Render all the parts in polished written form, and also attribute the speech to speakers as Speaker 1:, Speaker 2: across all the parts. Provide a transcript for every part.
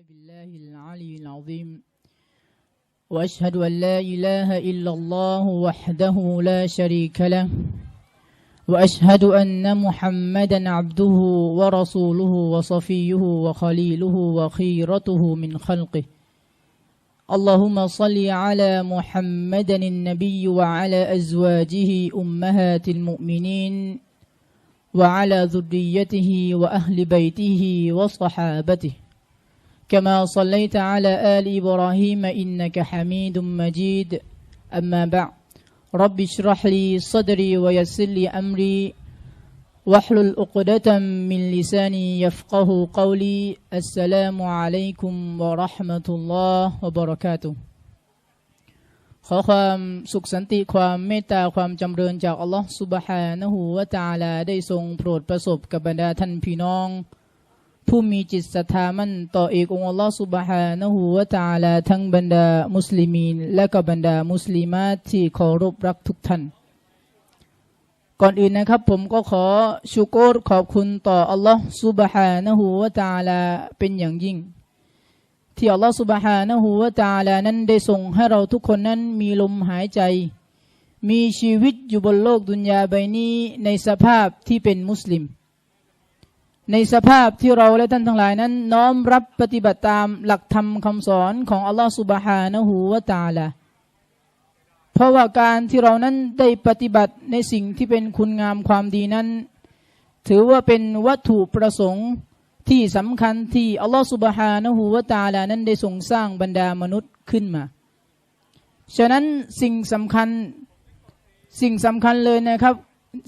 Speaker 1: بالله العلي العظيم وأشهد أن لا إله إلا الله وحده لا شريك له وأشهد أن محمدا عبده ورسوله وصفيه وخليله وخيرته من خلقه اللهم صل على محمد النبي وعلى أزواجه أمهات المؤمنين وعلى ذريته وأهل بيته وصحابته كما صليت على آل إبراهيم إنك حميد مجيد أما بعد رب اشرح لي صدري ويسر لي أمري واحلل عقدة من لساني يفقه قولي السلام عليكم ورحمة الله وبركاتهขอความสุขสันติความเมตตาความจำเริญจากอัลลอฮฺซุบฮานะฮูวะตะอาลาได้ทรงโปรดประสบกับบรรดาท่านพี่น้องผู้มีจิตศรัทธามั่นต่อเอกองค์อัลลอฮฺซุบฮานะฮูวะตะอาลาทั้งบรรดามุสลิมีนและก็บรรดามุสลิมาตที่เคารพรักทุกท่านก่อนอื่นนะครับผมก็ขอชุกรขอบคุณต่ออัลลอฮฺซุบฮานะฮูวะตะอาลาเป็นอย่างยิ่งที่อัลลอฮฺซุบฮานะฮูวะตะอาลานั้นได้ทรงให้เราทุกคนนั้นมีลมหายใจมีชีวิตอยู่บนโลกดุนยาใบนี้ในสภาพที่เป็นมุสลิมในสภาพที่เราและท่านทั้งหลายนั้นน้อมรับปฏิบัติตามหลักธรรมคำสอนของอัลลอฮฺซุบฮานะฮูวะตะอาลาเพราะว่าการที่เรานั้นได้ปฏิบัติในสิ่งที่เป็นคุณงามความดีนั้นถือว่าเป็นวัตถุประสงค์ที่สำคัญที่อัลลอฮฺซุบฮานะฮูวะตะอาลานั้นได้ทรงสร้างบรรดามนุษย์ขึ้นมาฉะนั้นสิ่งสำคัญเลยนะครับ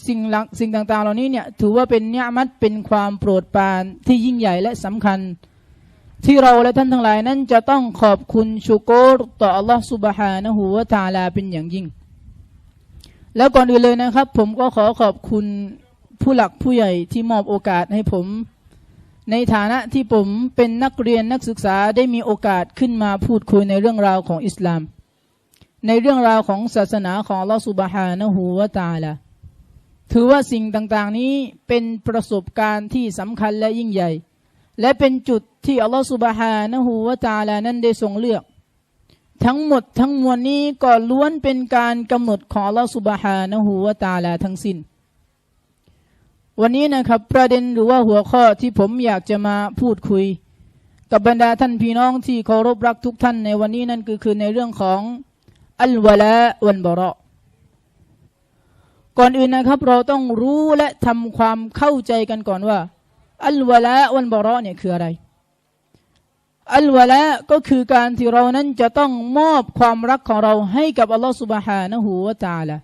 Speaker 1: สิ่งต่างๆเหล่านี้เนี่ยถือว่าเป็นนิอ์มัตเป็นความโปรดปรานที่ยิ่งใหญ่และสำคัญที่เราและท่านทั้งหลายนั้นจะต้องขอบคุณชุกรต่ออัลลอฮฺซุบฮานะฮูวะตะอาลาเป็นอย่างยิ่งแล้วก่อนอื่นเลยนะครับผมก็ขอขอบคุณผู้หลักผู้ใหญ่ที่มอบโอกาสให้ผมในฐานะที่ผมเป็นนักเรียนนักศึกษาได้มีโอกาสขึ้นมาพูดคุยในเรื่องราวของอิสลามในเรื่องราวของศาสนาของอัลลอฮฺซุบฮานะฮูวะตะอาลาถือว่าสิ่งต่างๆนี้เป็นประสบการณ์ที่สำคัญและยิ่งใหญ่และเป็นจุดที่อัลลอฮฺซุบฮานะฮูวะตะอาลานั้นได้ทรงเลือกทั้งหมดทั้งมวลนี้ก็ล้วนเป็นการกำหนดของอัลลอฮฺซุบฮานะฮูวะตะอาลาทั้งสิ้นวันนี้นะครับประเด็นหรือว่าหัวข้อที่ผมอยากจะมาพูดคุยกับบรรดาท่านพี่น้องที่เคารพรักทุกท่านในวันนี้นั่นคือในเรื่องของอัลวะลาวัลบะเราะห์ก่อนอื่นนะครับเราต้องรู้และทำความเข้าใจกันก่อนว่าอัลวะลาวัลบะเราะห์เนี่ยคืออะไรอัลวะลาก็คือการที่เรานั้นจะต้องมอบความรักของเราให้กับอัลลอฮฺซุบฮานะฮูวะตะอาลา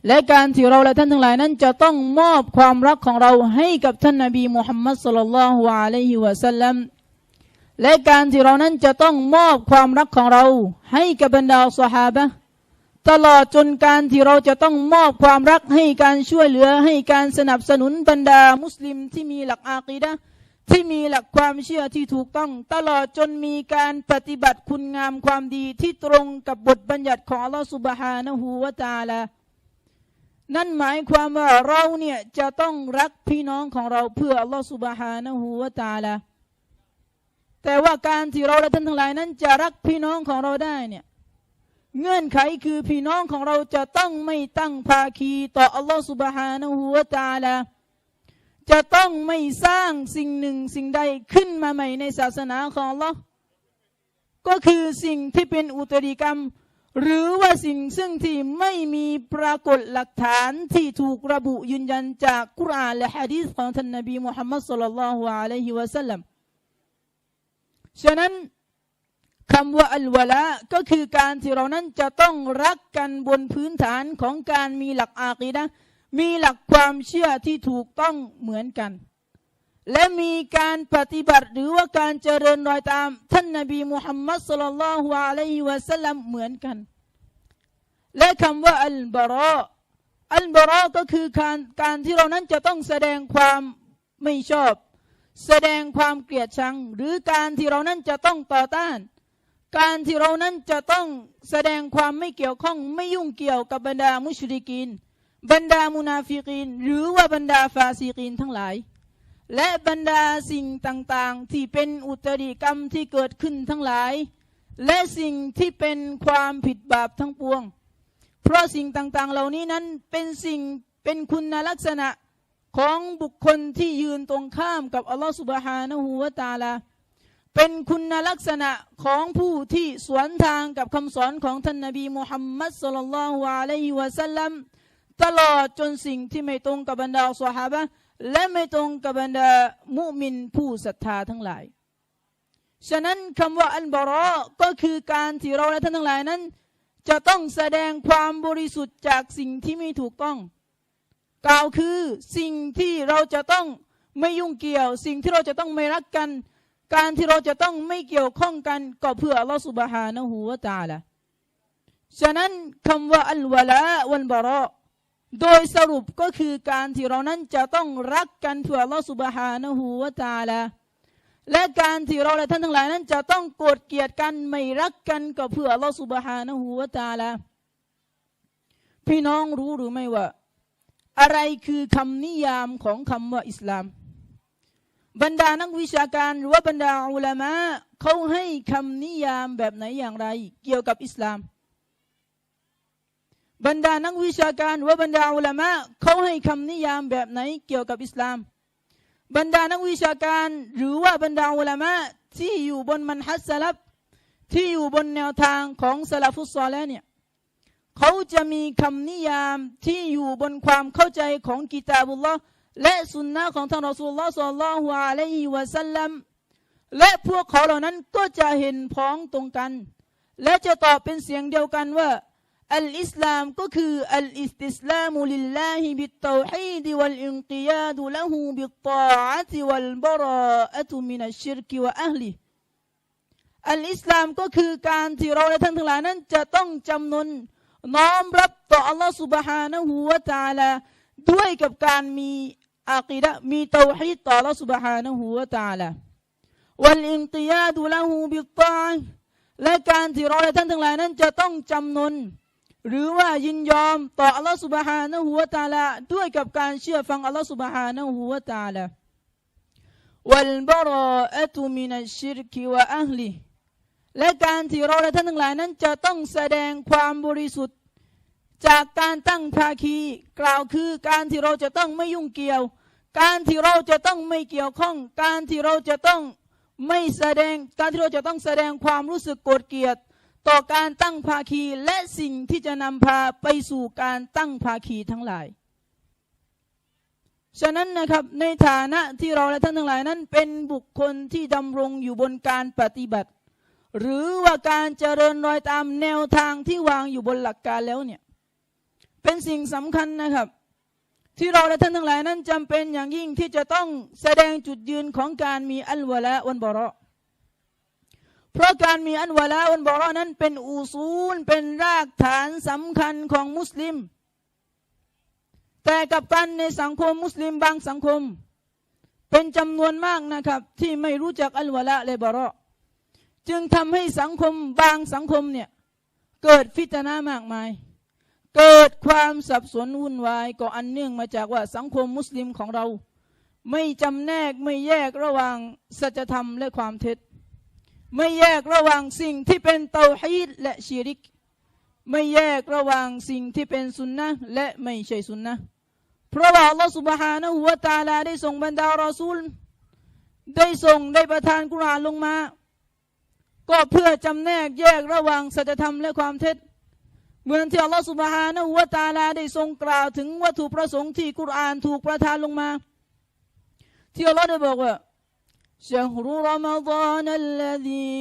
Speaker 1: และการที่เราและท่านทั้งหลายนั้นจะต้องมอบความรักของเราให้กับท่านนบีมุฮัมมัดศ็อลลัลลอฮุอะลัยฮิวะซัลลัมและการที่เรานั้นจะต้องมอบความรักของเราให้กับบรรดาซอฮาบะห์ตลอดจนการที่เราจะต้องมอบความรักให้การช่วยเหลือให้การสนับสนุนบรรดามุสลิมที่มีหลักอากีดะห์ที่มีหลักความเชื่อที่ถูกต้องตลอดจนมีการปฏิบัติคุณงามความดีที่ตรงกับบทบัญญัติของอัลลอฮฺซุบฮานะฮูวะตะอาลานั่นหมายความว่าเราเนี่ยจะต้องรักพี่น้องของเราเพื่ออัลลอฮฺซุบฮานะฮูวะตะอาลาแต่ว่าการที่เราและท่านทั้งหลายนั้นจะรักพี่น้องของเราได้เนี่ยเงื่อนไขคือพี่น้องของเราจะต้องไม่ตั้งภาคีต่ออัลลอฮฺซุบฮานะฮูวะตะอาลาจะต้องไม่สร้างสิ่งหนึ่งสิ่งใดขึ้นมาใหม่ในศาสนาของอัลลอฮ์ก็คือสิ่งที่เป็นอุตริกรรมหรือว่าสิ่งซึ่งที่ไม่มีปรากฏหลักฐานที่ถูกระบุยืนยันจากกุรอานและหะดีษของท่านนบีมุฮัมมัดศ็อลลัลลอฮุอะลัยฮิวะซัลลัมฉะนั้นคำว่าอัลวะลาก็คือการที่เรานั้นจะต้องรักกันบนพื้นฐานของการมีหลักอากีดะห์มีหลักความเชื่อที่ถูกต้องเหมือนกันและมีการปฏิบัติหรือว่าการเจริญรอยตามท่านนบีมุฮัมมัดศ็อลลัลลอฮุอะลัยฮิวะซัลลัมเหมือนกันและคำว่าอัลบะเราะห์ก็คือการที่เรานั้นจะต้องแสดงความไม่ชอบแสดงความเกลียดชังหรือการที่เรานั้นจะต้องต่อต้านการที่เรานั้นจะต้องแสดงความไม่เกี่ยวข้องไม่ยุ่งเกี่ยวกับบรรดามุชริกีนบรรดามุนาฟิกีนหรือว่าบรรดาฟาซิกีนทั้งหลาย และบรรดาสิ่งต่างๆที่เป็นอุตริกรรมที่เกิดขึ้นทั้งหลายและสิ่งที่เป็นความผิดบาปทั้งปวงเพราะสิ่งต่างๆเหล่านี้นั้นเป็นคุณลักษณะของบุคคลที่ยืนตรงข้ามกับอัลลอฮฺซุบฮานะฮูวะตะอาลาเป็นคุณลักษณะของผู้ที่สวนทางกับคำสอนของท่านนบีมุฮัมมัดศ็อลลัลลอฮุอะลัยฮิวะซัลลัมตลอดจนสิ่งที่ไม่ตรงกับบรรดาซอฮาบะห์และไม่ตรงกับบรรดามุมินผู้ศรัทธาทั้งหลายฉะนั้นคำว่าอัลบะรอก็คือการที่เราและท่านทั้งหลายนั้นจะต้องแสดงความบริสุทธิ์จากสิ่งที่ไม่ถูกต้องกล่าวคือสิ่งที่เราจะต้องไม่ยุ่งเกี่ยวสิ่งที่เราจะต้องไม่รักกันการที่เราจะต้องไม่เกี่ยวข้องกันก็เพื่ออัลลอฮฺซุบฮานะฮูวะตะอาลาฉะนั้นคำว่าอัลวะลาวัลบะรอโดยสรุปก็คือการที่เรานั้นจะต้องรักกันเพื่ออัลลอฮฺซุบฮานะฮูวะตะอาลาและการที่เราและท่านทั้งหลายนั้นจะต้องโกรธเกลียดกันไม่รักกันก็เพื่ออัลลอฮฺซุบฮานะฮูวะตะอาลาพี่น้องรู้หรือไม่ว่าอะไรคือคำนิยามของคำว่าอิสลามบรรดานักวิชาการหรือว่าบรรดาอุลามะเขาให้คำนิยามแบบไหนอย่างไรเกี่ยวกับอิสลามบรรดานักวิชาการหรือว่าบรรดาอุลามะเขาให้คำนิยามแบบไหนเกี่ยวกับอิสลามบรรดานักวิชาการหรือว่าบรรดาอุลามะที่อยู่บนมันฮัจสลับที่อยู่บนแนวทางของสลาฟุสซอลิห์เนี่ยเขาจะมีคำนิยามที่อยู่บนความเข้าใจของกิตาบุลลอฮ์และสุนนะของท่านรอซูลุลลอฮ์ศ็อลลัลลอฮุอะลัยฮิวะซัลลัมและพวกเขาเหล่านั้นก็จะเห็นพ้องตรงกันและจะตอบเป็นเสียงเดียวกันว่าอัลอิสลามก็คืออัลอิสติสลามุลิลลาฮิบิตเตาฮีดวัลอินกิยาดุละฮูบิตตาอะติวัลบะราอะตุมินัชชิรกิวะอะห์ลิอัลอิสลามก็คือการที่เราและท่านทั้งหลายนั้นจะต้องจำนนน้อมรับต่ออัลลอฮฺซุบฮานะฮูวะตะอาลาด้วยกับการมีอากีดะห์มีเตาฮีดต่ออัลลอฮฺซุบฮานะฮูวะตะอาลาวัลอินกิยาดุละฮูบิตตาอะห์และการที่เราและท่านทั้งหลายนั้นจะต้องจำนนหรือว่ายินยอมต่ออัลลอฮฺซุบฮานะฮูวะตะอาลาด้วยกับการเชื่อฟังอัลลอฮฺซุบฮานะฮูวะตะอาลาวัลบะราอะตุมินัชชิรกิวะอะห์ลิและการที่เราและท่านทั้งหลายนั้นจะต้องแสดงความบริสุทธิ์จากการตั้งภาคีกล่าวคือการที่เราจะต้องไม่ยุ่งเกี่ยวการที่เราจะต้องไม่เกี่ยวข้องการที่เราจะต้องไม่แสดงการที่เราจะต้องแสดงความรู้สึกโกรธเกลียดต่อการตั้งภาคีและสิ่งที่จะนำพาไปสู่การตั้งภาคีทั้งหลายฉะนั้นนะครับในฐานะที่เราและท่านทั้งหลายนั้นเป็นบุคคลที่ดำรงอยู่บนการปฏิบัติหรือว่าการเจริญรอยตามแนวทางที่วางอยู่บนหลักการแล้วเนี่ยเป็นสิ่งสำคัญนะครับที่เราและท่านทั้งหลายนั้นจำเป็นอย่างยิ่งที่จะต้องแสดงจุดยืนของการมีอัลวะลาวัลบะรอเพราะการมีอัลวะลาวัลบะรอนั้นเป็นอุซูลเป็นรากฐานสำคัญของมุสลิมแต่กับกันในสังคมมุสลิมบางสังคมเป็นจำนวนมากนะครับที่ไม่รู้จักอัลวะลาและบะรอจึงทำให้สังคมบางสังคมเนี่ยเกิดฟิตนะห์มากมายเกิดความสับสนวุ่นวายก็อันเนื่องมาจากว่าสังคมมุสลิมของเราไม่จำแนกไม่แยกระหว่างสัจธรรมและความเท็จไม่แยกระหว่างสิ่งที่เป็นเตาฮีดและชิริกไม่แยกระหว่างสิ่งที่เป็นสุนนะห์และไม่ใช่สุนนะห์เพราะว่าอัลลอฮฺซุบฮานะฮูวะตะอาลาได้ส่งบรรดารอซูลได้ประทานกุรอานลงมาก็เพื่อจำแนกแยกระหว่างสัจธรรมและความเท็จเหมือนที่อัลลอฮฺซุบฮานะฮูวะตะอาลาได้ทรงกล่าวถึงวัตถุประสงค์ที่กุรอานถูกประทานลงมาที่อัลลอฮฺได้บอกว่าشهر رمضان الذي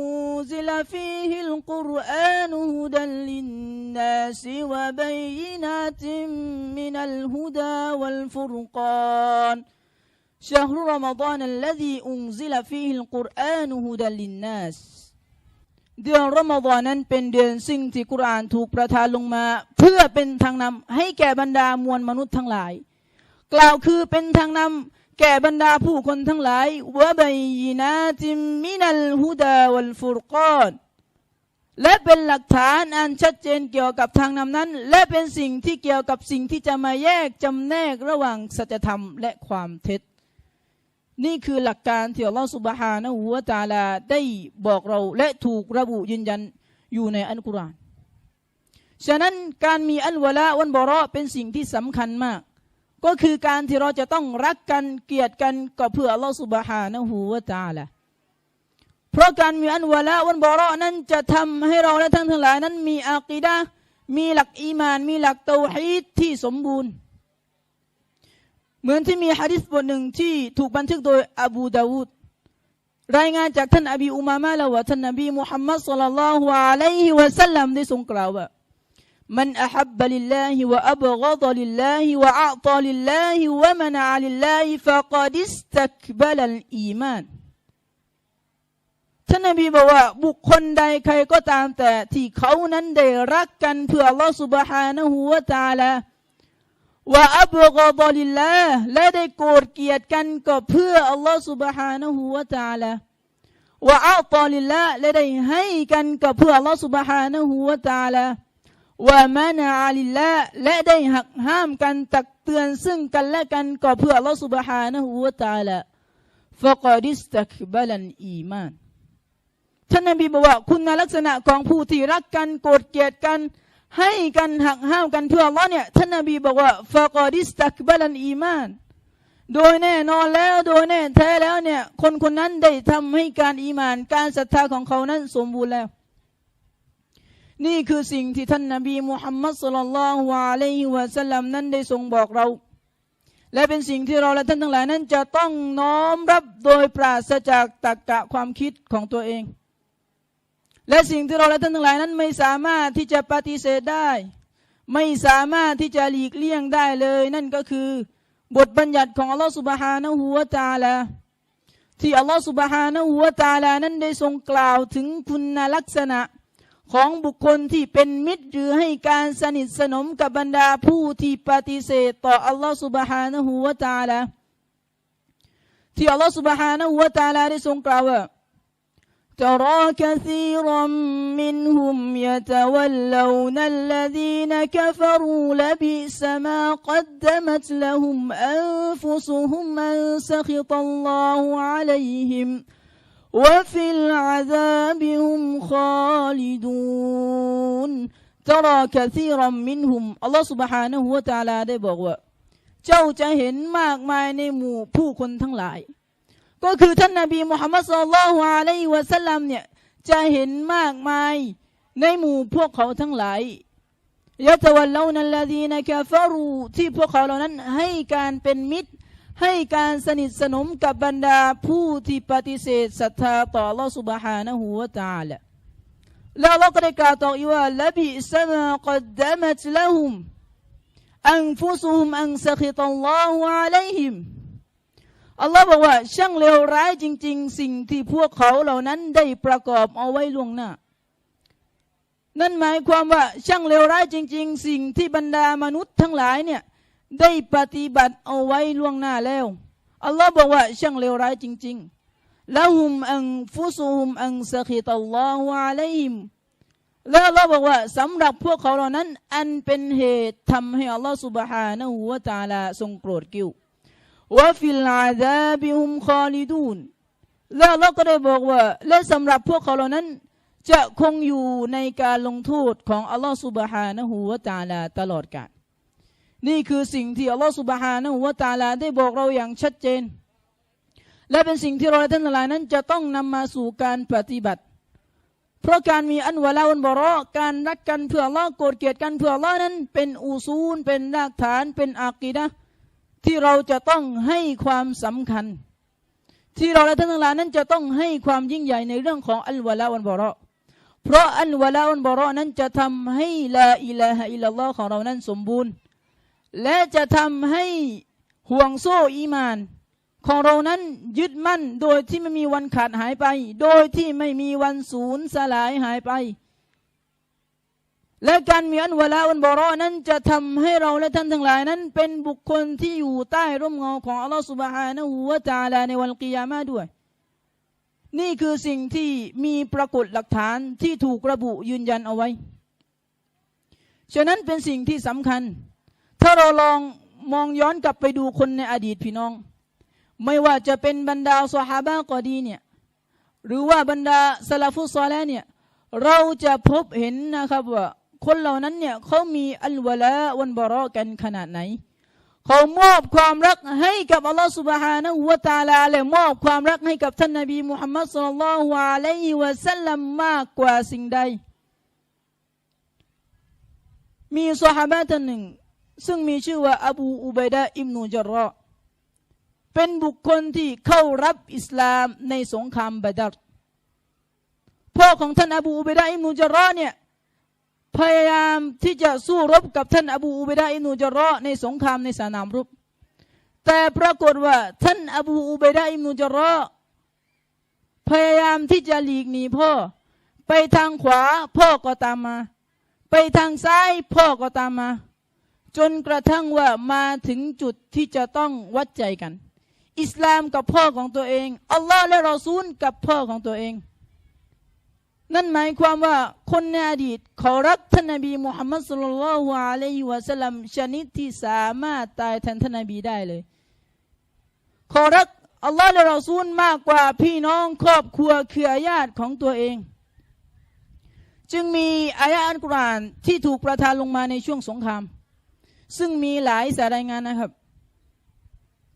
Speaker 1: أنزل فيه القرآن هدى للناس وبينات من الهدى والفرقان شهر رمضان الذي أنزل فيه القرآن هدى للناس เดือนรอมฎอนนั้นเป็นเดือนซึ่งที่กุรอานถูกประทานลงมาเพื่อเป็นทางนำให้แก่บรรดามวลมนุษย์ทั้งหลายกล่าวคือเป็นทางนำแก่บรรดาผู้คนทั้งหลายวะบัยนาติมินัลฮุดาวัลฟุรกานและเป็นหลักฐานอันชัดเจนเกี่ยวกับทางนำนั้นและเป็นสิ่งที่เกี่ยวกับสิ่งที่จะมาแยกจำแนกระหว่างสัจธรรมและความเท็จ นี่คือหลักการที่อัลลอฮฺซุบฮานะฮูวะตะอาลาได้บอกเราและถูกระบุยืนยันอยู่ในอัลกุรอานฉะนั้นการมีอัลวะลาวันบะเราะห์เป็นสิ่งที่สำคัญมากก็คือการที่เราจะต้องรักกันเกลียดกันก็เพื่ออัลลอฮฺซุบฮานะฮูวะตะอาลาเพราะการมีอัลวะลาวันบะเราะห์นั้นจะทำให้เราและทั้งหลายนั้นมีอากีดะห์มีหลักอีมานมีหลักเตาฮีดที่สมบูรณ์เหมือนที่มีหะดีษบทหนึ่งที่ถูกบันทึกโดยอบูดาวูดรายงานจากท่านอบีอุมามะห์ว่าท่านนบีมุฮัมมัดศ็อลลัลลอฮุอะลัยฮิวะซัลลัมได้ทรงกล่าวว่ามันอะฮับบะลิลลาฮิวะอับฆฎลิลลาฮิวะอะฏอลิลลาฮิวะมะนะอะลิลลาฮิฟะกอดิสตักบะลัลอีมานท่านนบีบอกว่าบุคคลใดใครก็ตามแต่ที่เขานั้นได้รักกันเพื่ออัลลอฮฺซุบฮานะฮูวะตะอาลาว่าอับฆฎลิลลาห์และได้โกรธเกลียดกันก็เพื่ออัลลอฮฺซุบฮานะฮูวะตะอาลาว่าอัฏอลิลลาห์และได้ให้กันก็เพื่ออัลลอฮฺซุบฮานะฮูวะตะอาลาว่ามานะอะลิลลาห์และได้หักห้ามกันตักเตือนซึ่งกันและกันก็เพื่ออัลลอฮฺซุบฮานะฮูวะตะอาลาฟะกอดิสตักบะลันอีมานท่านนบีบอกว่าคุณลักษณะของผู้ที่รักกันโกรธเกลียดกันให้กันหักห้ามกันเพื่ออัลลอฮ์เนี่ยท่านนบีบอกว่าฟะกอดิสตักบะลันอีมานโดยแน่นอนแล้วโดยแน่แท้แล้วเนี่ยคนคนนั้นได้ทำให้การอีมานการศรัทธาของเขานั้นสมบูรณ์แล้วนี่คือสิ่งที่ท่านนบีมุฮัมมัดศ็อลลัลลอฮุอะลัยฮิวะซัลลัมนั้นได้ทรงบอกเราและเป็นสิ่งที่เราและท่านทั้งหลายนั้นจะต้องน้อมรับโดยปราศจากตรรกะความคิดของตัวเองและสิ่งที่เราและท่านทั้งหลายนั้นไม่สามารถที่จะปฏิเสธได้ไม่สามารถที่จะหลีกเลี่ยงได้เลยนั่นก็คือบทบัญญัติของอัลลอฮฺซุบฮานะฮูวะตะอาลาที่อัลลอฮฺซุบฮานะฮูวะตะอาลานั้นได้ทรงกล่าวถึงคุณลักษณะของบุคคลที่เป็นมิตรหรือให้การสนิทสนมกับบรรดาผู้ที่ปฏิเสธต่ออัลลอฮฺซุบฮานะฮูวะตะอาลาที่อัลลอฮฺซุบฮานะฮูวะตะอาลาได้ทรงกล่าวว่าترى كثيرا منهم يتولون الذين كفروا لبئس ما قدمت لهم أنفسهم أن سخط الله عليهم وفي العذاب هم خالدون ترى كثيرا منهم الله سبحانه وتعالى ได้บอกว่าเจ้าจะเห็นมากมายในหมู่ผู้คนทั้งหลายก็คือท่านนบีมุฮัมมัดศ็อลลัลลอฮุอะลัยฮิวะซัลลัมเนี่ยจะเห็นมากมายในหมู่พวกเขาทั้งหลายยะตะวัลลาวนัลลซีนะกะฟะรูที่พวกเขาเหล่านั้นให้การเป็นมิตรให้การสนิทสนมกับบรรดาผู้ที่ปฏิเสธศรัทธาต่ออัลเลาะห์ซุบฮานะฮูวะตะอาลาแล้วเราก็ได้กล่าวต่ออีกว่าละบิซะมากัดดะมัตละฮุมอันฟุซุฮุมอันซะคิตัลลอฮุอะลัยฮิมอัลลอฮ์บอกว่าช่างเลวร้ายจริงๆสิ่งที่พวกเขาเหล่านั้นได้ประกอบเอาไว้ล่วงหน้านั่นหมายความว่าช่างเลวร้ายจริงๆสิ่งที่บรรดามนุษย์ทั้งหลายเนี่ยได้ปฏิบัติเอาไว้ล่วงหน้าแล้วอัลลอฮ์บอกว่าช่างเลวร้ายจริงๆละฮุมอันฟุซุฮุมอันซะคิตัลลอฮุอะลัยฮิมแล้วอัลลอฮ์บอกว่าสำหรับพวกเขาเหล่านั้นอันเป็นเหตุทำให้อัลลอฮ์ซุบฮานะฮูวะตะอาลาทรงโกรธกิ้ววะฟิลอาซาบิฮุมคอลิดูนแล้วเราก็ได้บอกว่าและสำหรับพวกเขาเหล่านั้นจะคงอยู่ในการลงโทษของอัลลอฮฺซุบฮานะฮูวะตะอาลาตลอดกาลนี่คือสิ่งที่อัลลอฮฺซุบฮานะฮูวะตะอาลาได้บอกเราอย่างชัดเจนและเป็นสิ่งที่เราท่านทั้งหลายนั้นจะต้องนำมาสู่การปฏิบัติเพราะการมีอันวะลาอันบะเราะห์การรักกันเพื่ออัลลอฮ์โกรธเกลียดกันเพื่ออัลลอฮ์นั้นเป็นอุซูลเป็นรากฐานเป็นอากีดะห์ที่เราจะต้องให้ความสำคัญที่เราและท่านทั้งหลายนั้นจะต้องให้ความยิ่งใหญ่ในเรื่องของอัลวะลาอันบะเราะห์เพราะอัลวะลาอันบะเราะห์นั้นจะทำให้ลาอิลาฮะอิลลัลลอฮ์ของเรานั้นสมบูรณ์และจะทำให้ห่วงโซ่อีมานของเรานั้นยึดมั่นโดยที่ไม่มีวันขาดหายไปโดยที่ไม่มีวันสูญสลายหายไปและการมีอันวะลาอันบะเราะห์นั้นจะทำให้เราและท่านทั้งหลายนั้นเป็นบุคคลที่อยู่ใต้ร่มเงาของอัลลอฮฺซุบฮานะฮูวะตะอาลาในวันกิยามะห์ด้วยนี่คือสิ่งที่มีปรากฏหลักฐานที่ถูกระบุยืนยันเอาไว้ฉะนั้นเป็นสิ่งที่สำคัญถ้าเราลองมองย้อนกลับไปดูคนในอดีตพี่น้อง ไม่ว่าจะเป็นบรรดาซอฮาบะห์ก็ดีเนี่ยหรือว่าบรรดาซะลาฟุศศอลิห์เนี่ยเราจะพบเห็นนะครับว่าคนเหล่านั้นเนี่ยเขามีอัลวะลาวัลบะเราะกันขนาดไหนเขามอบความรักให้กับอัลลอฮฺซุบฮานะฮูวะตะอาลาและมอบความรักให้กับท่านนบีมุฮัมมัดศ็อลลัลลอฮุอะลัยฮิวะซัลลัมมากกว่าสิ่งใดมีซอฮาบะห์ท่านหนึ่งซึ่งมีชื่อว่าอบูอุบัยดะห์อิบนุญัรรอห์เป็นบุคคลที่เข้ารับอิสลามในสงครามบะดัรพ่อของท่านอบูอุบัยดะห์อิบนุญัรรอห์เนี่ยพยายามที่จะสู้รบกับท่านอบูอุบัยดะห์อิบนุญัรรอห์ในสงครามในสนามรบแต่ปรากฏว่าท่านอบูอุบัยดะห์อิบนุญัรรอห์พยายามที่จะหลีกหนีพ่อไปทางขวาพ่อก็ตามมาไปทางซ้ายพ่อก็ตามมาจนกระทั่งว่ามาถึงจุดที่จะต้องวัดใจกันอิสลามกับพ่อของตัวเองอัลลอฮ์และรอซูลกับพ่อของตัวเองนั่นหมายความว่าคนในอดีตเขารักท่านนบีมุฮัมมัดศ็อลลัลลอฮุอะลัยฮิวะซัลลัมชนิดที่สามารถตายแทนท่านนบีได้เลยเขารักอัลลอฮ์และรอซูลมากกว่าพี่น้องครอบครัวเครือญาติของตัวเองจึงมีอายะห์อัลกุรอานที่ถูกประทานลงมาในช่วงสงครามซึ่งมีหลายสายรายงานนะครับ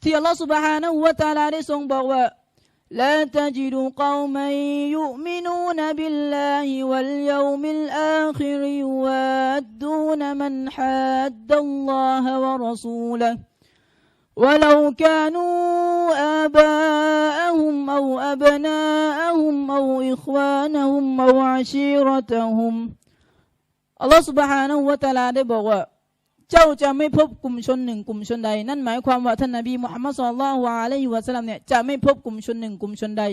Speaker 1: ที่อัลลอฮฺ سبحانه และ تعالى ได้ทรงบอกว่า لا تجد قوما يؤمنون بالله واليوم الآخر يوادون من حاد الله ورسوله ولو كانوا آباءهم أو أبناءهم أو إخوانهم أو عشيرتهم อัลลอฮฺ سبحانه และ تعالى ได้บอกว่าเจ้าจะไม่พบกลุ่มชนหนึ่งกลุ่มชนใดนั่นหมายความว่าท่านนบีมุฮัมมัดศ็อลลัลลอฮุอะลัยฮิวะซัลลัมเนี่ยจะไม่พบกลุ่มชนหนึ่งกลุ่มชนใด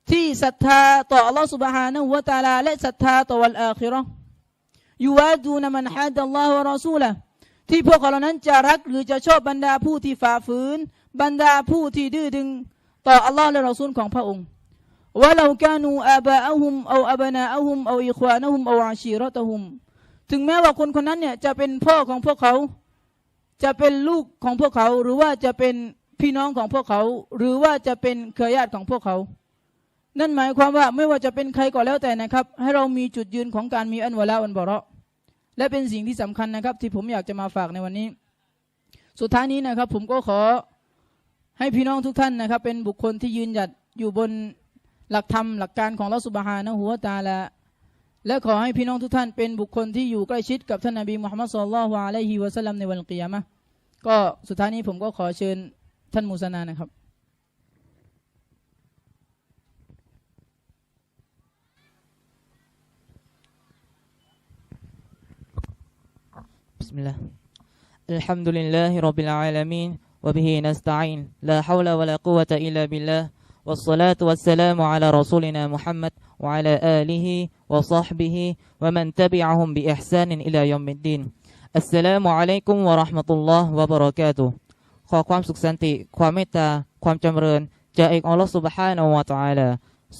Speaker 1: ที่ศรัทธาต่ออัลลอฮฺซุบฮานะฮูวะตะอาลาและศรัทธาต่อวันอาคิเราะห์ยูวาดูนมันฮัดดัลลอฮุวะรอซูละห์ที่พวกเขาเหล่านั้นจะรักหรือจะชอบบรรดาผู้ที่ฝ่าฝืนบรรดาผู้ที่ดื้อดึงต่ออัลลอฮ์และรอซูลของพระองค์วะลากานูอาบาอะฮุมเอาอับนาอะฮุมเอาอิควานะฮุมเอาอาชีเราะตะฮุมถึงแม้ว่าคนคนนั้นเนี่ยจะเป็นพ่อของพวกเขาจะเป็นลูกของพวกเขาหรือว่าจะเป็นพี่น้องของพวกเขาหรือว่าจะเป็นเครือญาติของพวกเขานั่นหมายความว่าไม่ว่าจะเป็นใครก็แล้วแต่นะครับให้เรามีจุดยืนของการมีอันวะลาอันบะเราะห์และเป็นสิ่งที่สำคัญนะครับที่ผมอยากจะมาฝากในวันนี้สุดท้ายนี้นะครับผมก็ขอให้พี่น้องทุกท่านนะครับเป็นบุคคลที่ยืนหยัดอยู่บนหลักธรรมหลักการของอัลเลาะห์ซุบฮานะฮูวะตะอาลาและขอให้พี่น้องทุกท่านเป็นบุคคลที่อยู่ใกล้ชิดกับท่านนบีมุฮัมมัดศ็อลลัลลอฮุอะลัยฮิวะซัลลัมในวันกิยามะห์ก็สุดท้ายนี้ผมก็ขอเชิญท่านมูซานานะครับ
Speaker 2: บิสมิลลาห์อัลฮัมดุลิลลาฮิร็อบบิลอาลามีนวะบิฮินัสตะอีนลาฮาวละวะลากุวะตะอิลลาบิลลาห์วัสศอลาตุวัสสลามุอะลารอซูลินามุฮัมมัดوعلى آله وصحبه ومن تبعهم بإحسان إلى يوم الدين السلام عليكم ورحمة الله وبركاته ขอความสุขสันติความเมตตาความจำเริญจากเอกอัลลอฮฺซุบฮานะฮูวะตะอาลา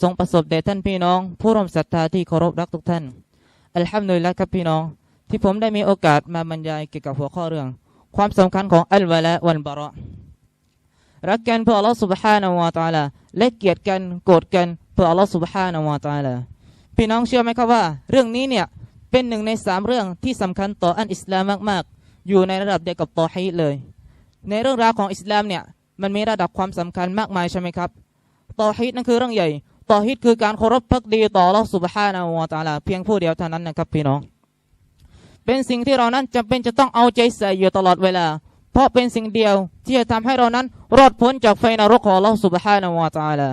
Speaker 2: ทรงประสบแด่ท่านพี่น้องผู้ร่วมศรัทธาที่เคารพรักทุกท่านอัลฮัมดุลิลละห์ครับพี่น้องที่ผมได้มีโอกาสมาบรรยายเกี่ยวกับหัวข้อเรื่องความสำคัญของอัลวะลาวัลบะเราะห์รักกันเพื่ออัลลอฮฺซุบฮานะฮูวะตะอาลาและเกลียดกันโกรธกันเพื่ออัลลอฮฺซุบฮานะฮูวะตะอาลาพี่น้องเชื่อไหมครับว่าเรื่องนี้เนี่ยเป็นหนึ่งใน3เรื่องที่สำคัญต่ออันอิสลามมากๆอยู่ในระดับเดียวกับตอฮีดเลยในเรื่องราวของอิสลามเนี่ยมันมีระดับความสำคัญมากมายใช่ไหมครับตอฮีดนั่นคือเรื่องใหญ่ตอฮีดคือการเคารพภักดีต่ออัลลอฮฺซุบฮานะฮูวะตะอาลาเพียงผู้เดียวเท่านั้นนะครับพี่น้องเป็นสิ่งที่เรานั้นจำเป็นจะต้องเอาใจใส่อยู่ตลอดเวลาเพราะเป็นสิ่งเดียวที่จะทำให้เรานั้นรอดพ้นจากไฟนรกของอัลลอฮฺซุบฮานะฮูวะตะอาลา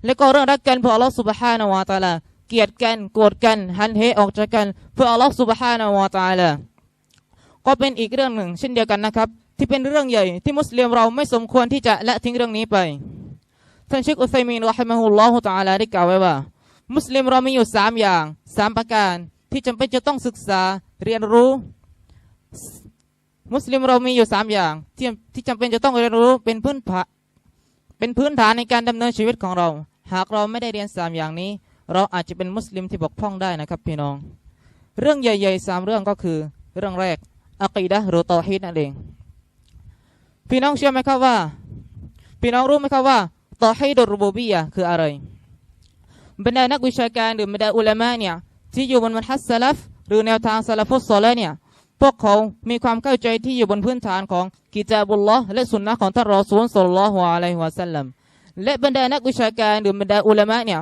Speaker 2: และก็เรื่องรักกันเพื่ออัลลอฮฺซุบฮานะฮูวะตะอาลาเกลียดกันโกรธกันหันเหออกจากกันเพื่ออัลลอฮฺซุบฮานะฮูวะตะอาลาก็เป็นอีกเรื่องหนึ่งเช่นเดียวกันนะครับที่เป็นเรื่องใหญ่ที่มุสลิมเราไม่สมควรที่จะละทิ้งเรื่องนี้ไปท่านเชคอุซัยมีนรอฮิมะฮุลลอฮุตะอาลาได้กล่าวไว้ว่ามุสลิมเรามีอยู่3อย่าง3ประการที่จำเป็นจะต้องศึกษาเรียนรู้มุสลิมเรามีอยู่3อย่างที่จำเป็นจะต้องเรียนรู้เป็นพื้นฐานในการดำเนินชีวิตของเราหากเราไม่ได้เรียน3อย่างนี้เราอาจจะเป็นมุสลิมที่บกพร่องได้นะครับพี่น้องเรื่องใหญ่ๆ3เรื่องก็คือเรื่องแรกอะกีดะห์หรือตอฮีดนั่นเองพี่น้องเชื่อไหมครับว่า พี่น้องรู้ไหมครับว่าตอฮีดุรบูบียะห์คืออะไรบรรดานักวิชาการหรือบรรดาอุลามะเนี่ยที่อยู่บนมัธยัสซะลัฟหรือแนวทางซะลาฟุสซอลิห์เนี่ยพวกเขามีความเข้าใจที่อยู่บนพื้นฐานของกิตาบุลลอฮ์และสุนนะของท่านรอซูลศ็อลลัลลอฮุอะลัยฮิวะซัลลัมและบรรดานักวิชาการหรือบรรดาอุลามะเนี่ย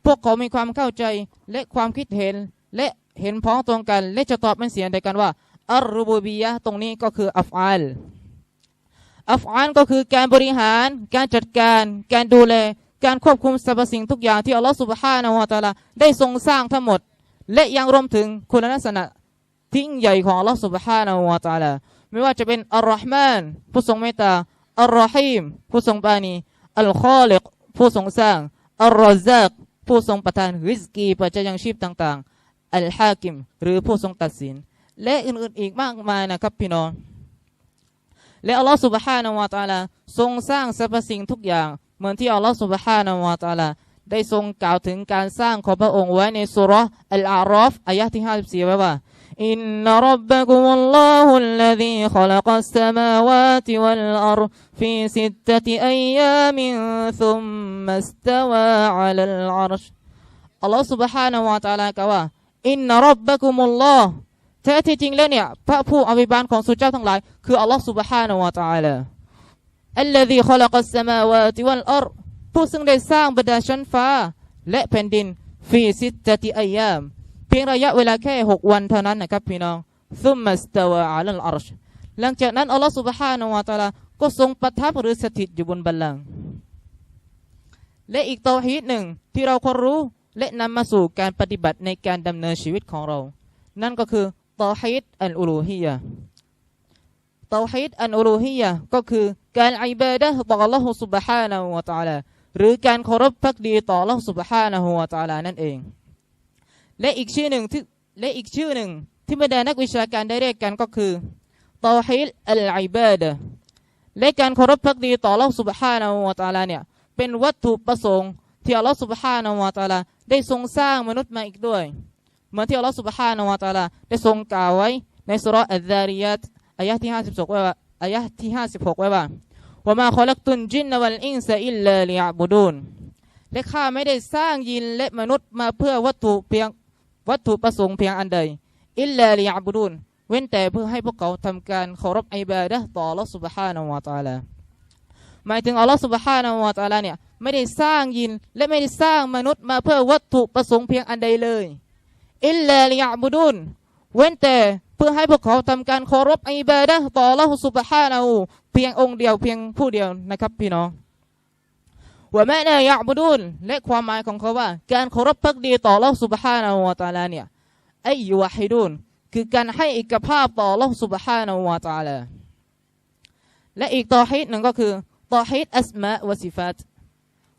Speaker 2: พวกเขามีความเข้าใจและความคิดเห็นและเห็นพ้องตรงกันและจะตอบเป็นเสียงเดียวกันว่าอัรรุบูบียะห์ตรงนี้ก็คืออัฟอาลก็คือการบริหารการจัดการการดูแลการควบคุมสรรพสิ่งทุกอย่างที่อัลลอฮฺซุบฮานะฮูวะตะอาลาได้ทรงสร้างทั้งหมดและยังรวมถึงคุณลักษณะที่ยิ่งใหญ่ของอัลลอฮฺซุบฮานะฮูวะตะอาลาไม่ว่าจะเป็นอัลลอฮ์มานผู้ทรงเมตตาอัลลอฮีมผู้ทรงปราณีอัลคอลิกผู้ทรงสร้างอัลรอซักผู้ทรงประทานริสกีปัจจัยยังชีพต่างๆอัลฮากิมหรือผู้ทรงตัดสินและอื่นๆอีกมากมายนะครับพี่น้องและอัลลอฮฺซุบฮานะฮูวะตะอาลาทรงสร้างสรรพสิ่งทุกอย่างเหมือนที่อัลลอฮฺซุบฮานะฮูวะตะอาลาได้ทรงกล่าวถึงการสร้างของพระองค์ไว้ในซูเราะห์อัลอาราฟอายะห์ที่54ไว้ว่าอินนะร็อบบักุมุลลอฮุลลซีคอลักัสสมาวาติวัลอัรฎฟีซิตตะติอัยยามินซุมมัสตาวาอะลัลอัรชอัลลอฮฺซุบฮานะฮูวะตะอาลากล่าวว่าอินนะร็อบบักุมุลลอฮ์แท้ที่จริงแล้วเนี่ยพระผู้อภิบาลของสุเจ้าทั้งหลายคืออัลลอฮฺซุบฮานะฮูวะตะอาลาอัลลซีคอลักัสสมาวาติวัลอัรฎผู้ซึ่งได้สร้างบรรดาชั้นฟ้าและแผ่นดินฟีซิตตะติอัยยามเพียงระยะเวลาแค่6วันเท่านั้นนะครับพี่น้องซุมมัสตาวาอะลัลอัรชหลังจากนั้นอัลลอฮฺซุบฮานะฮูวะตะอาลาก็ทรงประทับหรือสถิตอยู่บนบัลลังก์และอีกเตาฮีดหนึ่งที่เราควรรู้และนำมาสู่การปฏิบัติในการดำเนินชีวิตของเรานั่นก็คือเตาฮีดอัลอูลูฮียะห์เตาฮีดอัลอูลูฮียะห์ก็คือการอิบาดะห์ต่ออัลลอฮฺซุบฮานะฮูวะตะอาลาหรือการเคารพภักดีต่ออัลลอฮฺซุบฮานะฮูวะตะอาลานั่นเองและอีกชื่อหนึ่งที่บรรดานักวิชาการได้เรียกกันก็คือเตาฮีดอัลอิบาดะห์และการเคารพภักดีต่ออัลลอฮฺซุบฮานะฮูวะตะอาลาเนี่ยเป็นวัตถุประสงค์ที่อัลลอฮฺซุบฮานะฮูวะตะอาลาได้ทรงสร้างมนุษย์มาอีกด้วยเหมือนที่อัลลอฮฺซุบฮานะฮูวะตะอาลาได้ทรงกล่าวไว้ในซูเราะห์อัซซาริยาตอายะห์ที่56ไว้ว่าอายะห์ที่56ไว้ว่าวะมาคอลักตุนจินนะวัลอินซะอิลลาลิยะบุดูนและข้าไม่ได้สร้างยินและมนุษย์มาเพื่อวัตถุประสงค์เพียงอันใดอิลลาลิยะบุดูนเว้นแต่เพื่อให้พวกเขาทำการเคารพอิบาดะห์ต่ออัลเลาะห์ซุบฮานะฮูวะตะอาลาหมายถึงอัลเลาะห์ซุบฮานะฮูวะตะอาลาเนี่ยไม่ได้สร้างยินและไม่ได้สร้างมนุษย์มาเพื่อวัตถุประสงค์เพียงอันใดเลยอิลลาลิยะบุดูนเว้นแต่เพื่อให้พวกเขาทำการเคารพอิบาดะห์ต่ออัลเลาะห์ซุบฮานะฮูเพียงองค์เดียวเพียงผู้เดียวนะครับพี่น้องว่าแม้ในยะบุดูนและความหมายของเขาว่าการเคารพภักดีต่ออัลเลาะห์ซุบฮานะฮูวะตะอาลาเนี่ยอัยยุวะฮิดูนคือการให้เอกภาพต่ออัลเลาะห์ซุบฮานะฮูวะตะอาลาและอีกเตาฮีดหนึ่งก็คือเตาฮีดอัสมาวะซิฟัต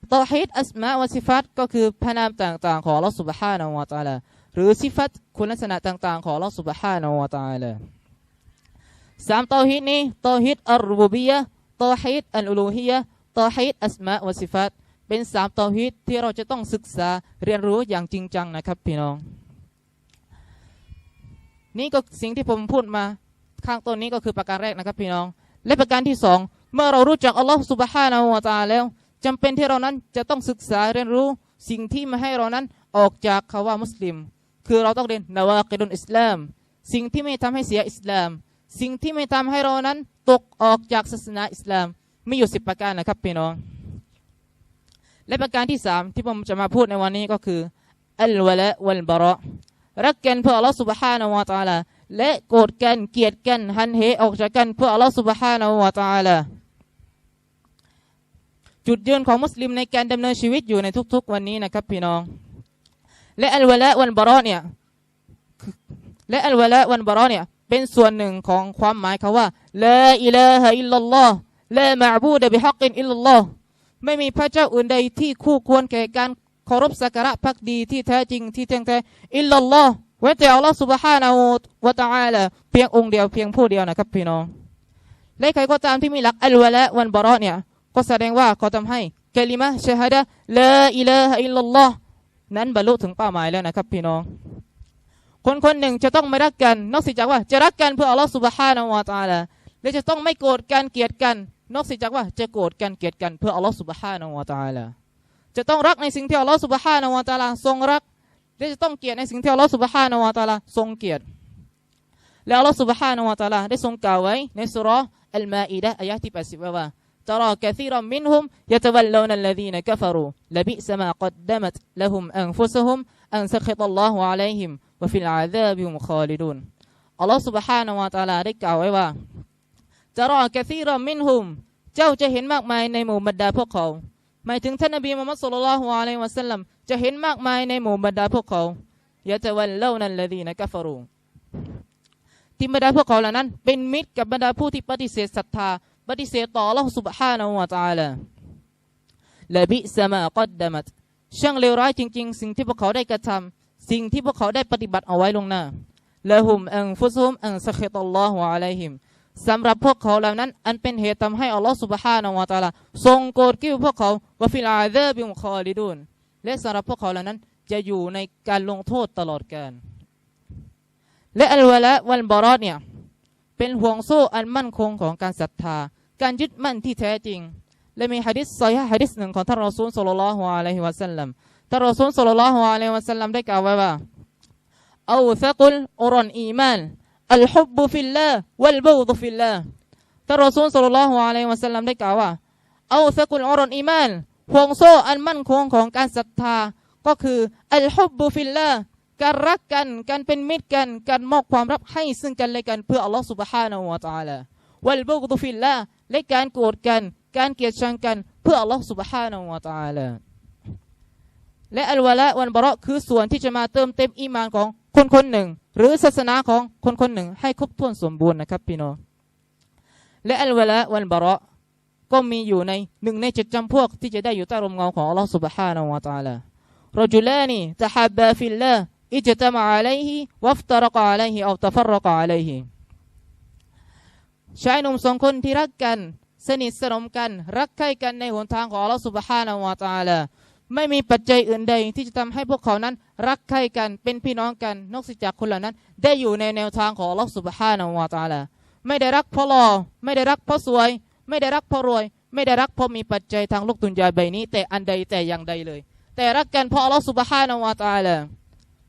Speaker 2: เตาฮีดอัสมาวะซิฟัตก็คือพระนามต่างๆของอัลเลาะห์ซุบฮานะฮูวะตะอาลาหรือซิฟัตคุณลักษณะต่างๆของอัลเลาะห์ซุบฮานะฮูวะตะอาลา3เตาฮีดนี้เตาฮีดอัรรุบูบียะห์เตาฮีดอัลอูลูฮียะห์เตาฮีดอัสมาวะซิฟัตเป็น3เตาฮีดที่เราจะต้องศึกษาเรียนรู้อย่างจริงจังนะครับพี่น้องนี่ก็สิ่งที่ผมพูดมาข้างต้นนี้ก็คือประการแรกนะครับพี่น้องและประการที่2เมื่อเรารู้จักอัลลอฮฺซุบฮานะฮูวะตะอาลาแล้วจำเป็นที่เรานั้นจะต้องศึกษาเรียนรู้สิ่งที่มาให้เรานั้นออกจากคำว่ามุสลิมคือเราต้องเรียนนะวากิดุลอิสลามสิ่งที่ไม่ทำให้เสียอิสลามสิ่งที่ไม่ทำให้เรานั้นตกออกจากศาสนาอิสลามมีอยู่10ประการนะครับพี่น้องและประการที่3ที่ผมจะมาพูดในวันนี้ก็คืออัลวะละวัลบะเราะรักกันเพื่ออัลลอฮฺซุบฮานะฮูวะตะอาลาและโกรธกันเกลียดกันหันเหออกจากกันเพื่ออัลลอฮฺซุบฮานะฮูวะตะอาลาจุดยืนของมุสลิมในการดำเนินชีวิตอยู่ในทุกๆวันนี้นะครับพี่น้องและอัลวะละวัลบะเราะเนี่ยเป็นส่วนหนึ่งของความหมายคำว่าลาอิลาฮะอิลลัลลอฮ์ลามะอ์บูดะบิฮักกินอิลลัลลอฮ์ไม่มีพระเจ้าอื่นใดที่คู่ควรแก่การเคารพสักการะภักดีที่แท้จริงที่แท้อิลลัลลอฮ์เว้นแต่อัลลอฮ์ซุบฮานะฮูวะตะอาลาเพียงองค์เดียวเพียงผู้เดียวนะครับพี่น้องและใครก็ตามที่มีหลักอัลวะละวัลบะเราะเนี่ยก็แสดงว่าเขาทำให้กะลิมะฮ์ชะฮาดะห์ลาอิลาฮะอิลลัลลอฮ์นั้นบรรลุถึงเป้าหมายแล้วนะครับพี่น้องคนหนึ่งจะต้องไม่รักกันนอกจากว่าจะรักกันเพื่ออัลลอฮฺซุบฮานะฮูวะตะอาลาและจะต้องไม่โกรธกันเกลียดกัน นอกจากว่าจะโกรธกันเกลียดกันเพื่ออัลลอฮฺซุบฮานะฮูวะตะอาลาจะต้องรักในสิ่งที่อัลลอฮฺซุบฮานะฮูวะตะอาลาทรงรักและจะต้องเกลียดในสิ่งที่อัลลอฮฺซุบฮานะฮูวะตะอาลาทรงเกลียดแล้วอัลลอฮฺซุบฮานะฮูวะตะอาลาได้ทรงกล่าวไว้ในซูเราะห์อัลมาอิดะห์อายะห์ที่80ว่าترى كثيرا منهم يتولون الذين كفروا لبئس ما قدمت لهم أنفسهم أن سخط الله عليهم وفي العذاب هم خالدون อัลลอฮฺ سبحانه และ تعالى ได้กล่าวไว้ว่า ترى كثيرا منهم เจ้าจะเห็นมากมายในหมู่บรรดาพวกเขาหมายถึงท่านนบีมุฮัมมัดศ็อลลัลลอฮุอะลัยฮิวะซัลลัมจะเห็นมากมายในหมู่บรรดาพวกเขาيتولون الذين كفروا ที่บรรดาพวกเขาเหล่านั้นเป็นมิตรกับบรรดาผู้ที่ปฏิเสธศรัทธาปฏิเสธต่ออัลลอฮฺ سبحانه และ تعالى ละบิซะมากัดดะมัตช่างเลวร้ายจริงๆสิ่งที่พวกเขาได้กระทำสิ่งที่พวกเขาได้ปฏิบัติเอาไว้ลงหน้าละฮุมอันฟุซุฮุมอันซะคิตัลลอฮุอะลัยฮิมสำหรับพวกเขาเหล่านั้นอันเป็นเหตุทำให้อัลลอฮฺ سبحانه และ تعالى ทรงโกรธเกลียดพวกเขาวะฟิลอาซาบิฮุมคอลิดูนและสำหรับพวกเขาเหล่านั้นจะอยู่ในการลงโทษตลอดกาลและอัลวะลาวัลบะเราะเนี่ยเป็นห่วงโซ่อันมั่นคงของการศรัทธาการยึดมั่นที่แท้จริงและมีหะดีษซอฮีฮ์หะดีษหนึ่งของท่านรอซูลศ็อลลัลลอฮุอะลัยฮิวะซัลลัมท่านรอซูลศ็อลลัลลอฮุอะลัยฮิวะซัลลัมได้กล่าวไว้ว่าเอาซักุลอุรอนอีมานอัลฮุบบุฟิลลาฮ์วัลบุฆฎุฟิลลาฮ์ท่านรอซูลศ็อลลัลลอฮุอะลัยฮิวะซัลลัมได้กล่าวว่าเอาซักุลอุรอนอีมานห่วงโซ่อันมั่นคงของการศรัทธาก็คืออัลฮุบบุฟิลลาฮ์การรักกันการเป็นมิตรกันการมอบความรักให้ซึ่งกันและกันเพื่ออัลลอฮฺ سبحانه และ تعالى วัลบุฆฎุฟิลลาฮ์และการโกรธกันการเกลียดชังกันเพื่ออัลลอฮฺ سبحانه และ تعالى และอัลวะลาวัลบะเราะคือส่วนที่จะมาเติมเต็มอีหม่านของคนคนหนึ่งหรือศาสนาของคนคนหนึ่งให้ครบถ้วนสมบูรณ์นะครับพี่น้องและอัลวะลาวัลบะเราะก็มีอยู่ในหนึ่งใน7จำพวกที่จะได้อยู่ใต้ร่มเงาของอัลลอฮฺ سبحانه และ تعالى รจุลานีตะฮับบาฟิลลาฮ์اجتمع عليه وافترق عليه أو تفرق عليه ชายหนุ่มสองคนที่รักกันสนิทสนมกันรักใคร่กันในหนทางของอัลเลาะห์ซุบฮานะฮูวะตะอาลาไม่มีปัจจัยอื่นใดที่จะทำให้พวกเขานั้นรักใคร่กันเป็นพี่น้องกันนอกจากคนเหล่านั้นได้อยู่ในแนวทางของอัลเลาะห์ซุบฮานะฮูวะตะอาลาไม่ได้รักเพราะหล่อไม่ได้รักเพราะสวยไม่ได้รักเพราะรวยไม่ได้รักเพราะมีปัจจัยทางโลกดุนยาใบนี้แต่อันใดแต่อย่างใดเลยแต่รักกันเพราะอัลเลาะห์ซุบฮานะฮูวะตะอาลา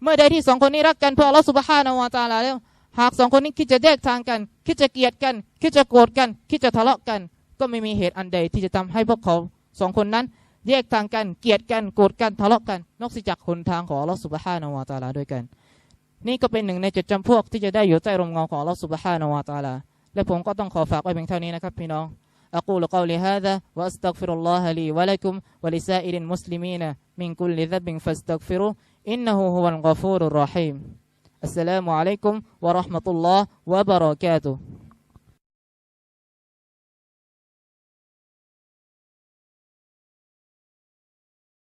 Speaker 2: เมื่อใดที่สองคนนี้รักกันเพื่ออัลลอฮฺซุบฮานะฮูวะตะอาลาแล้วหากสองคนนี้คิดจะแยกทางกันคิดจะเกลียดกันคิดจะโกรธกันคิดจะทะเลาะกันก็ไม่มีเหตุอันใดที่จะทำให้พวกเขาสองคนนั้นแยกทางกันเกลียดกันโกรธกันทะเลาะกันนอกจากหนทางของอัลลอฮฺซุบฮานะฮูวะตะอาลาด้วยกันนี่ก็เป็นหนึ่งใน7จำพวกที่จะได้อยู่ใต้ร่มเงาของอัลลอฮฺซุบฮานะฮูวะตะอาลาและผมก็ต้องขอฝากไว้เพียงเท่านี้นะครับพี่น้องأقول قولي هذا وأستغفر الله لي ولكم ولسائر المسلمين من كل ذنب فاستغفروه إنه هو الغفور الرحيم السلام عليكم ورحمة الله وبركاته